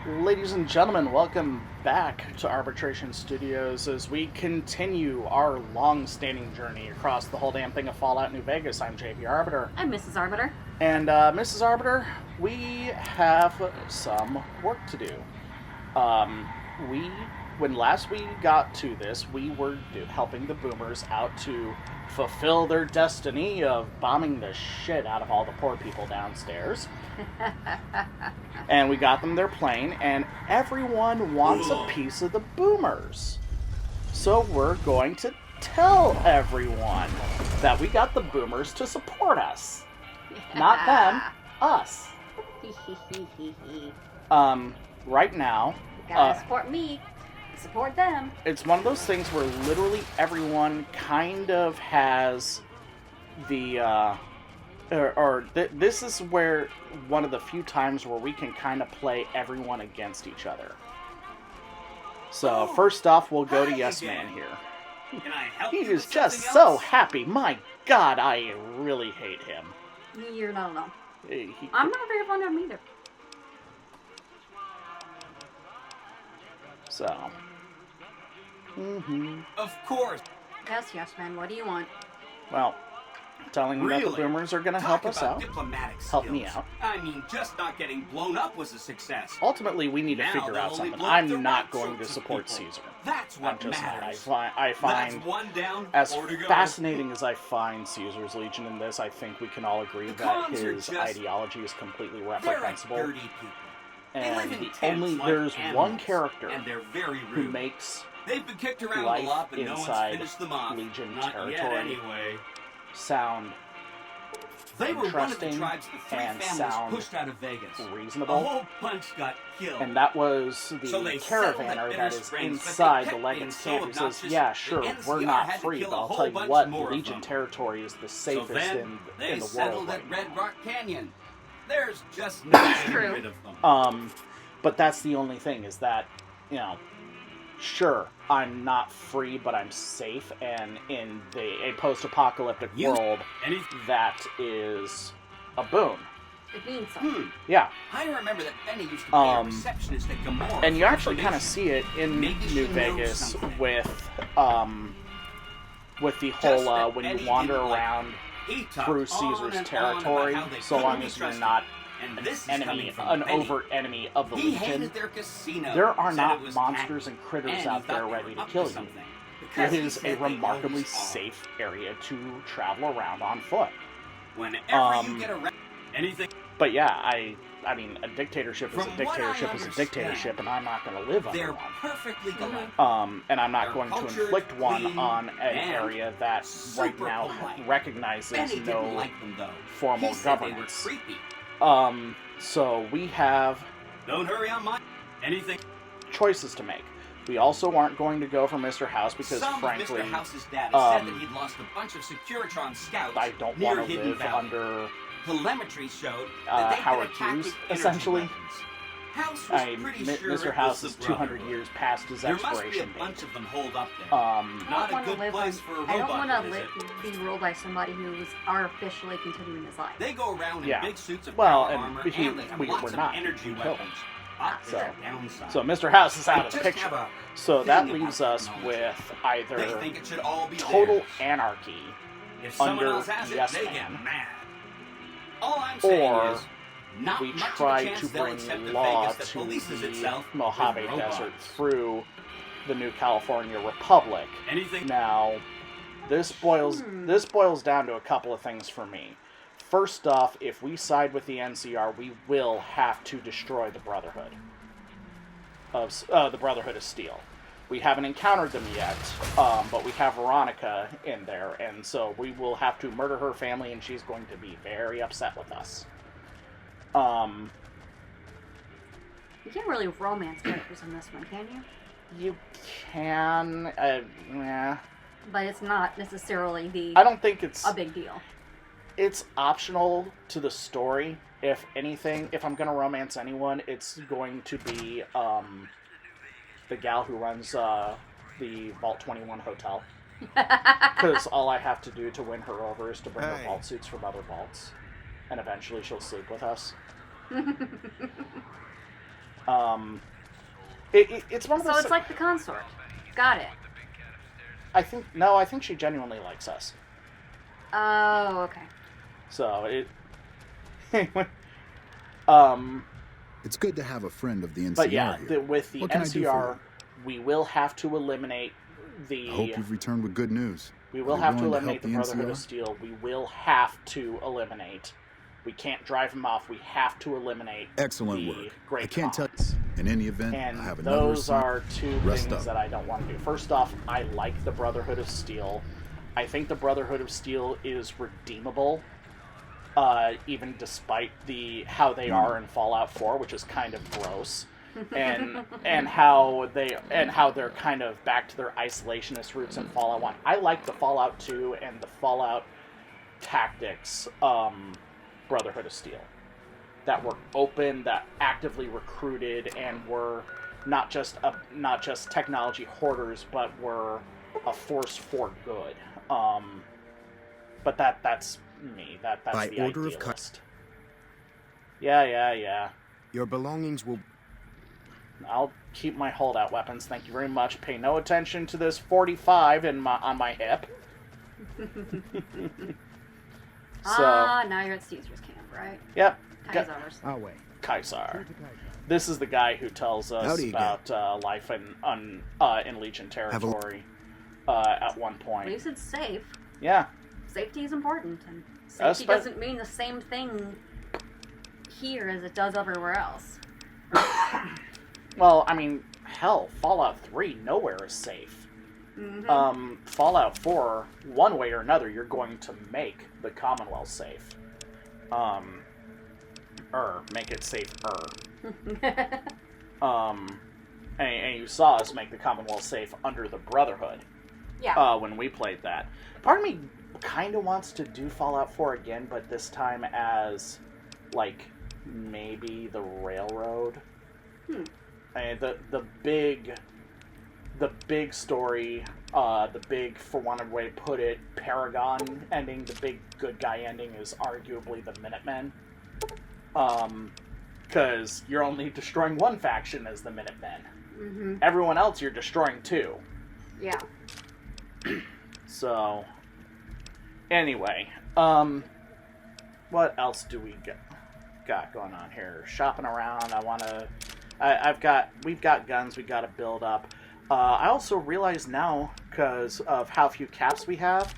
Ladies and gentlemen, welcome back to Arbitration Studios as we continue our long-standing journey across the whole damn thing of Fallout New Vegas. I'm JP Arbiter. I'm Mrs. Arbiter. And, Mrs. Arbiter, we have some work to do. Um, when last we got to this, we were helping the boomers out to fulfill their destiny of bombing the shit out of all the poor people downstairs. And we got them their plane, and everyone wants a piece of the boomers. So we're going to tell everyone that we got the boomers to support us. Not them, us. Right now, Gotta support me. Support them. it's one of those things where literally everyone kind of has the, this is where one of the few times where we can kind of play everyone against each other. So first off, we'll go to Yes Man here. Can I help He you is with just something so else? happy. My God, I really hate him. You're not alone. He- I'm not very fond of him either. So. Of course. Yes, man. What do you want? Well, telling me that the Really? boomers are going to Talk help us about out. diplomatic Help me skills. out. I mean, just not getting blown up was a success. Ultimately, we need to Now figure they'll out only something. blow up the I'm not right going to sorts of support people. Caesar. That's I'm what just not. matters. I find That's one down, as four to go. fascinating as I find Caesar's Legion in this, I think we can all agree The that cons are his just- ideology is completely They're reprehensible. dirty people. They live And in tents like there's one animals, character and they're very who rude. makes They've been kicked around life a lot, but no one's inside finished them off. Legion Not territory yet, anyway. sound They were one of the interesting tribes the three and families sound pushed out of Vegas. A reasonable. whole bunch got killed. And that was the So they settled at caravaner Bitter that is Springs, but they inside the kept Legends being so camp. He says, obnoxious, yeah, the sure, we're NCR not had to free, kill but a I'll whole tell you bunch what, more of Legion them. territory is the So safest then, they in the settled world at right Red now. Rock Canyon. There's just no getting True. rid of them. But that's the only thing, is that, you know, sure, I'm not free, but I'm safe, and in a post-apocalyptic world, that is a boon. It means something. Yeah. I remember that Benny used to be a receptionist at Gamora. And you for actually kind of information. see it in Maybe she New knows Vegas something. with the Just whole that when Benny you wander didn't like around He talked through on Caesar's and territory, on about how they so couldn't long be as you're trusted. not And an this is enemy, coming from an Benny. overt enemy of the He Legion. hated their casino. There are said not it was monsters tacky, and critters and he out there thought they ready were to up kill you. something, It because he is said a they remarkably always are. safe area to travel around on foot. Whenever you get around anything. But yeah, I mean, a dictatorship is a From what dictatorship I is a understand, dictatorship, and I'm not going to live under They're one. perfectly galactic. And I'm not They're going to cultured, inflict one clean, on an and area that right super now polite. recognizes Benny didn't no like them though. formal He said governance. They were creepy. So we have Don't hurry on my anything. choices to make. We also aren't going to go for Mr. House because, Some frankly, of Mr. House's data said that he'd lost a bunch of Securitron scouts I don't near want to Hidden live Valley. under Telemetry showed that they Howard had attacked Hughes, with energy essentially. weapons. House was pretty sure Mr. it House was is the 200 Brotherhood. years past his There must be a expiration bunch date. of them holed up there. I Not don't a good live place on, for a I don't robot want to to visit. be ruled by somebody who is artificially continuing his life. They go around in Yeah. big suits of Well, power and armor, he- and they have we're lots not. of energy We killed weapons. But So- there's a downside. So Mr. House is out of the Just picture. have a So that thing leaves about us technology. with They either think it should all be total theirs. anarchy If someone under else has it, Yes they Man. get mad. All I'm saying Or is, not we much of a try chance to they'll bring accept a law Vegas that to polices the itself Mojave with robots. Desert through the new California Republic. Anything Now, this boils down to a couple of things for me. First off, if we side with the NCR, we will have to destroy the Brotherhood of Steel. We haven't encountered them yet, but we have Veronica in there, and so we will have to murder her family, and she's going to be very upset with us. You can't really romance characters in this one, can you? You can, yeah. But it's not necessarily I don't think it's a big deal. It's optional to the story. If anything, if I'm gonna romance anyone, it's going to be the gal who runs the Vault 21 hotel. Because all I have to do to win her over is to bring her vault suits from other vaults, and eventually she'll sleep with us. It's one of So those. it's like the consort. Got it. I think she genuinely likes us. Oh, okay. So it. um, It's good to have a friend of the NCR but yeah, here. with the What can I do for NCR, you? we will have to eliminate the. I hope you've returned with good news. We will Are you have to willing eliminate help the Brotherhood NCR? of Steel. We will have to eliminate. We can't drive them off. We have to eliminate Excellent the work. Great I can't tell Khans. you. In any event, And I have another those assignment. are two Rest things up. that I don't want to do. First off, I like the Brotherhood of Steel. I think the Brotherhood of Steel is redeemable, even despite how they are in Fallout 4, which is kind of gross, and how they're kind of back to their isolationist roots in Fallout 1. I like the Fallout 2 and the Fallout Tactics Brotherhood of Steel that were open, that actively recruited, and were not just technology hoarders, but were a force for good. But that's me. That's By the order of idealist. Yeah. Your belongings will... I'll keep my holdout weapons. Thank you very much. Pay no attention to this 45 on my hip. Now you're at Caesar's camp, right? Yep. Caesar's. I'll wait. Kaisar. This is the guy who tells us Howdy about life in Legion territory at one Well, you point. said safe. Yeah. Safety is important, and safety Espe- doesn't mean the same thing here as it does everywhere else. Well, I mean, hell, Fallout 3, nowhere is safe. Mm-hmm. Fallout 4, one way or another, you're going to make the Commonwealth safe. Make it safer. And you saw us make the Commonwealth safe under the Brotherhood. Yeah. When we played that. Part of me kind of wants to do Fallout 4 again, but this time as, like, maybe the Railroad. And the big story, the big, for want of a way to put it, Paragon ending, the big good guy ending is arguably the Minutemen. Because you're only destroying one faction as the Minutemen. Mm-hmm. Everyone else you're destroying too. Yeah. So, anyway, what else do we got going on here? Shopping around. We've got guns we got to build up. I also realize now, because of how few caps we have,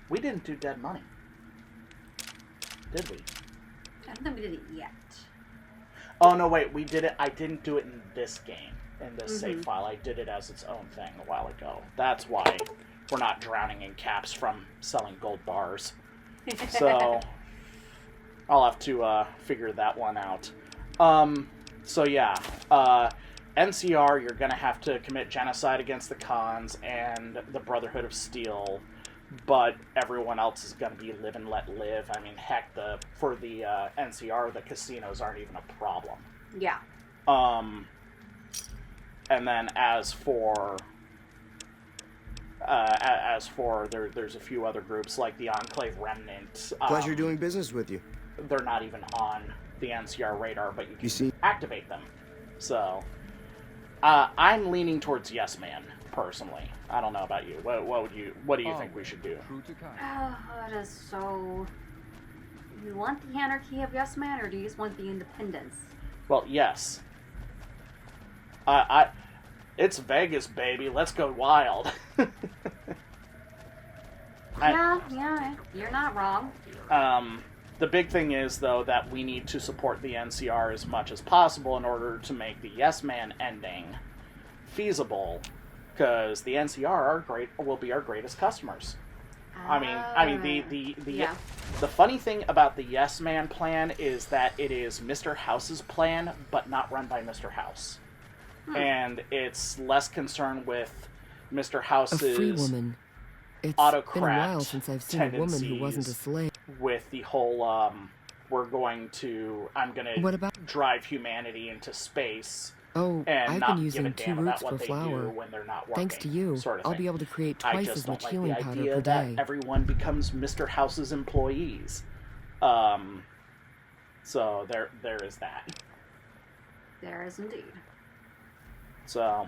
we didn't do dead money. Did we? I don't think we did it yet. Oh, no, wait, we did it. I didn't do it in this game, in this save file. I did it as its own thing a while ago. That's why we're not drowning in caps from selling gold bars. So, I'll have to figure that one out. So yeah, NCR, you're going to have to commit genocide against the Khans and the Brotherhood of Steel, but everyone else is going to be live and let live. I mean, heck, for the NCR, the casinos aren't even a problem. Yeah. And then as for there's a few other groups like the Enclave Remnant. Pleasure doing business with you. They're not even on the NCR radar, but you can You see- activate them. So, I'm leaning towards Yes Man personally. I don't know about you. What do you think we should do? Oh, that is so... You want the anarchy of Yes Man, or do you just want the independence? Well, yes. It's Vegas, baby. Let's go wild. Yeah, you're not wrong. The big thing is, though, that we need to support the NCR as much as possible in order to make the Yes Man ending feasible, because the NCR will be our greatest customers. I mean, the funny thing about the Yes Man plan is that it is Mr. House's plan, but not run by Mr. House, and it's less concerned with Mr. House's A free woman. It's been a while since I've seen a woman who wasn't a slave. With the whole, I'm gonna What about- drive humanity into space. Oh, And I've not been give a using 2 damn about roots what for they flour. do when they're not Thanks working, to you, sort of I'll thing. be able to create I twice just as don't much like healing the powder idea per that day. everyone becomes Mr. House's employees. So there is that. There is indeed. So,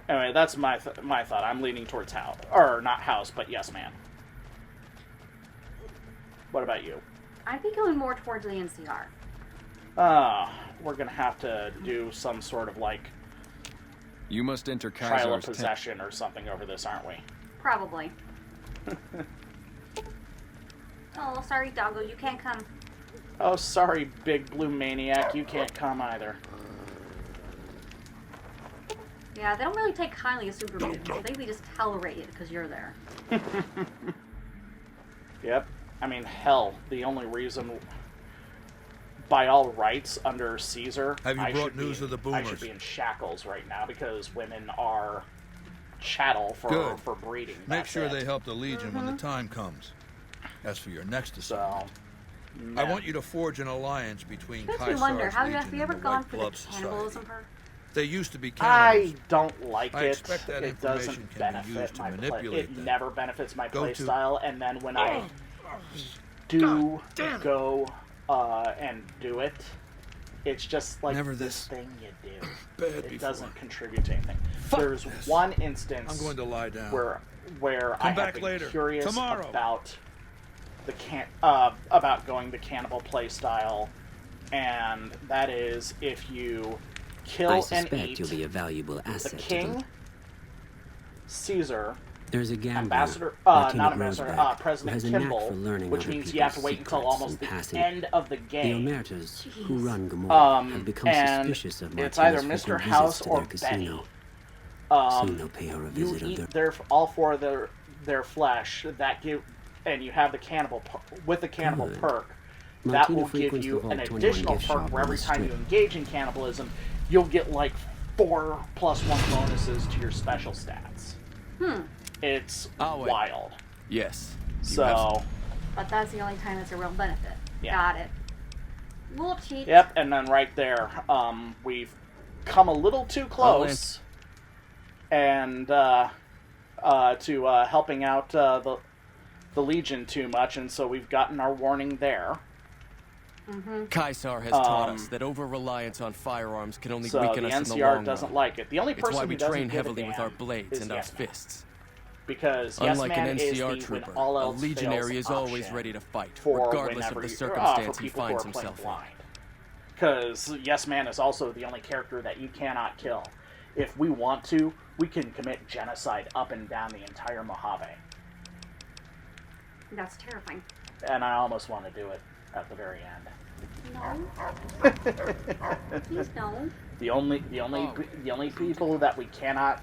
anyway, that's my thought. I'm leaning towards house, or not house, but yes, man. What about you? I'd be going more towards the NCR. We're gonna have to do some sort of like You must enter trial of Kaiser's possession or something over this, aren't we? Probably. Oh, sorry, doggo, you can't come. Oh, sorry, big blue maniac, you can't come either. Yeah, they don't really take kindly to super mutants. I think they just tolerate it because you're there. Yep. I mean, hell, the only reason, by all rights, under Caesar, Have you brought news of the I should boomers? be in shackles right now because women are chattel Good. for breeding. Make That's sure it. they help the Legion when the time comes. As for your next assignment, So, I want you to forge an alliance between Makes me wonder, Kaisar's have Legion you ever and the gone White for Glove the Society. cannibalism perk? They used to be I cannibals. don't like I it. expect that It information doesn't can be used benefit to my manipulate It them. never benefits my Go to- playstyle, and then when I do go and do it, it's just like Never this this thing you do. bad It before. doesn't contribute to anything. Fuck There's this. one instance I'm going to lie down. where I Come have back been later. curious Tomorrow. about the about going the cannibal playstyle, and that is if you kill I and suspect eat you'll be a valuable the asset to king, them. Caesar, There's a gambler, ambassador, Lieutenant not ambassador, Roseback, who President has a knack Kimball, for learning which other means you have to people's wait until secrets almost and the passing end of the The game. Omertas who run Gomorrah have become and suspicious of it's Martinez's either Mr. frequent House visits to or their casino. Betty. Soon they'll pay her a You visit of eat their... all four of their flesh. And you have the cannibal with the cannibal Good. perk. That Martina will give frequents you the an Vault 21 additional gift perk shop where on every the time you strip. engage in cannibalism, you'll get like 4 +1 bonuses to your special stats. It's I'll wait. wild. Yes. You So, have- But that's the only time it's a real benefit. Yeah. Got it. We'll cheat. yep, and then right there, we've come a little too close, and to helping out the Legion too much, and so we've gotten our warning there. Kaisar has taught us that over-reliance on firearms can only So weaken the us in the NCR long doesn't run. like it. The only It's person why who we doesn't train give a heavily with damn our blades is and our Yes Man. fists. Because Unlike Yes Man an is NCR the trooper, when all a else legionary fails is always option ready to fight, for regardless of whenever the for circumstance he people who finds are playing himself in. blind. Because Yes Man is also the only character that you cannot kill. If we want to, we can commit genocide up and down the entire Mojave. That's terrifying. And I almost want to do it at the very end. No. Please no. The only people that we cannot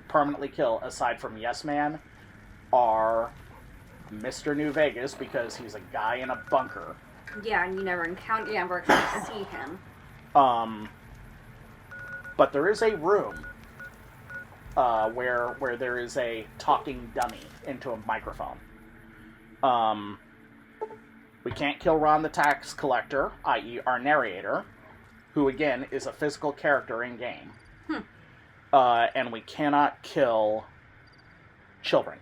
permanently kill, aside from Yes Man, are Mr. New Vegas, because he's a guy in a bunker. Yeah, and you never actually see him. But there is a room where there is a talking dummy into a microphone. We can't kill Ron the tax collector, i.e. our narrator, who again is a physical character in game. And we cannot kill children.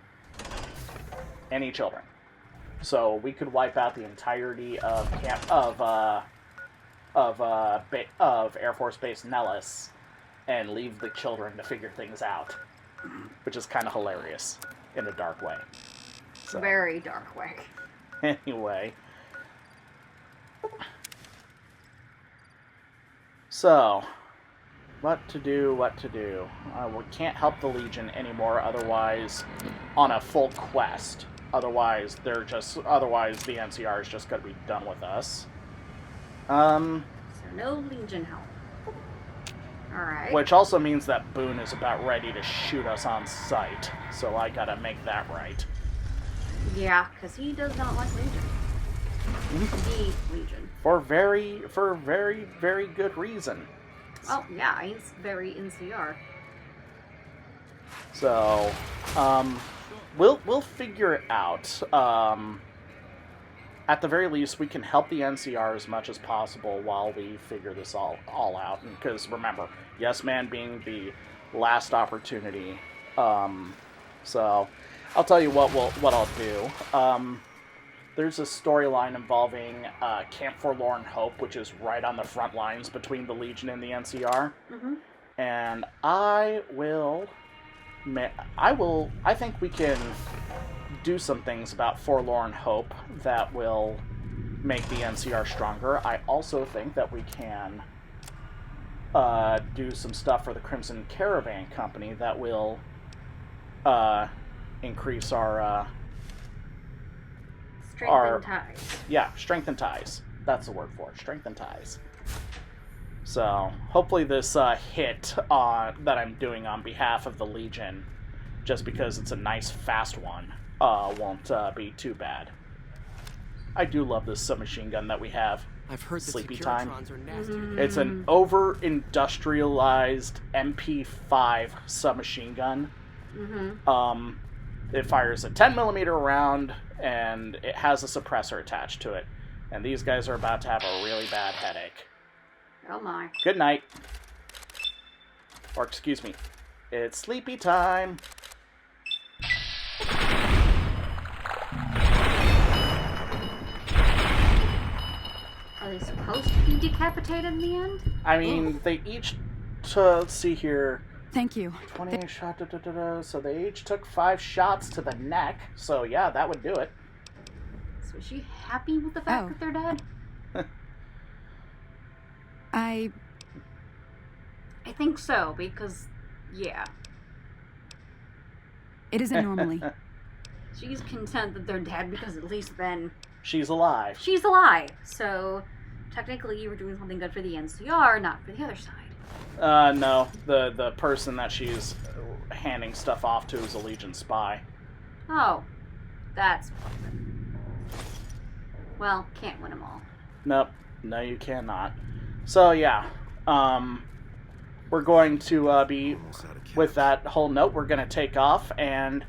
Any children. So we could wipe out the entirety of Air Force Base Nellis and leave the children to figure things out, which is kind of hilarious in a dark way. So, Very dark way. anyway, so what to do? We can't help the Legion anymore. Otherwise, on a full quest. Otherwise, the NCR is just going to be done with us. So no Legion help. Alright. Which also means that Boone is about ready to shoot us on sight. So I gotta make that right. Yeah, because he does not like Legion. The Legion. For very, very good reason. Oh, yeah, he's very NCR. So, we'll figure it out. At the very least, we can help the NCR as much as possible while we figure this all out. Because remember, Yes Man being the last opportunity. So, I'll tell you what I'll do. The there's a storyline involving Camp Forlorn Hope, which is right on the front lines between the Legion and the NCR. Mm-hmm. And I think we can do some things about Forlorn Hope that will make the NCR stronger. I also think that we can do some stuff for the Crimson Caravan Company that will increase our strength and ties. Yeah, strength and ties. That's the word for it. Strength and ties. So hopefully this hit that I'm doing on behalf of the Legion, just because it's a nice fast one, won't be too bad. I do love this submachine gun that we have. I've heard that Sleepy Time. Securitrons are nastier. Mm-hmm. It's an over-industrialized MP5 submachine gun. Mm-hmm. It fires a 10mm round, and it has a suppressor attached to it. And these guys are about to have a really bad headache. Oh my. Good night. Or excuse me, it's sleepy time. Are they supposed to be decapitated in the end? I mean, they each let's see here. Thank you. 28 shot, so they each took 5 shots to the neck. So yeah, that would do it. So is she happy with the fact that they're dead? I think so, because, yeah. It isn't normally. She's content that they're dead because at least then... She's alive. She's alive. So, technically you were doing something good for the NCR, not for the other side. No. The person that she's handing stuff off to is a Legion spy. Oh. That's pleasant. Well, can't win them all. Nope. No, you cannot. So, yeah. We're going to be... With that whole note, we're going to take off, and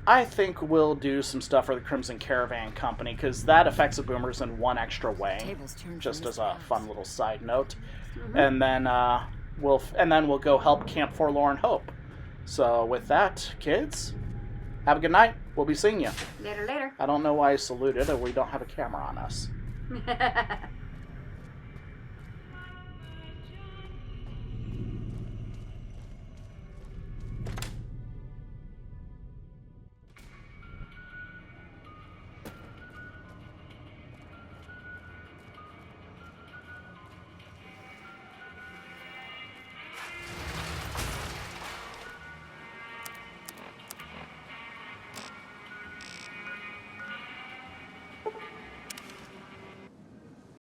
I think we'll do some stuff for the Crimson Caravan Company, because that affects the boomers in one extra way, just as a fun little side note. Mm-hmm. And then we'll go help Camp Forlorn Hope. So with that, kids, have a good night. We'll be seeing you. Later. I don't know why I saluted, or we don't have a camera on us.